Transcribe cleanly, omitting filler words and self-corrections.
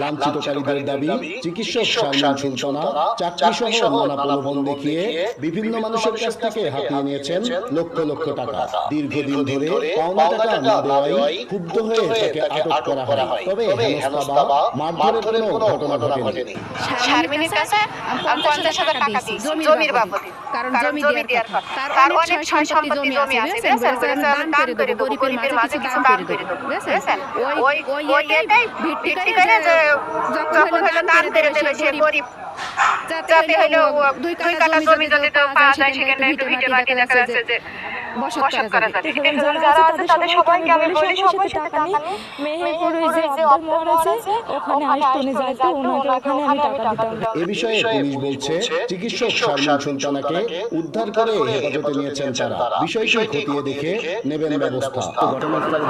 লাঞ্ছিতকারীদের দাবি চিকিৎসক শারমিন সুলতানা চাকরিসহ নানা প্রলোভন দেখিয়ে বিভিন্ন মানুষের কাছ থেকে হাতিয়ে নিয়েছেন লক্ষ লক্ষ টাকা। দীর্ঘদিন ধরে পাওনা টাকা না দেওয়ায় ক্ষুব্ধ হয়ে তাকে আটক করা হয়। তবে হেনস্থা বা মারধরের কোনো ঘটনা ঘটেনি। শারমিনের কাছে 50,000 টাকা দিয়েছি জমির বাবদে, কারণ জমি দেওয়ার কথা। তার অনেক সম্পত্তি জমি আছে, বুঝছেন? দান করে দেবো, গরিবের মাঝে কিছু দান করে দেবো, বুঝছেন? ওই এটাই ভিত্তি করে যে যখন হলো দান করে দেবে সে গরিব, যাতে হলো 2 কাঠা জমি যদি তো পাওয়া যায় সেখানে একটু ভিটে মাটি দেখা যাচ্ছে যে বসত করা যাবে। যারা আছে তাদের সবাইকে আমি বলি সবাই টাকা নিয়ে মেহেরপুরে যে অবদান আছে ওখানে আইসনে যাইতে ওখানে আমি টাকা দিতাম। এই বিষয়ে পুলিশ বলছে চিকিৎসক শারমিন সুলতানাকে উদ্ধার করে হেফাজতে নিয়েছেন তারা। বিষয়টি খতিয়ে দেখে নেবেন ব্যবস্থা। ঘটনাস্থলে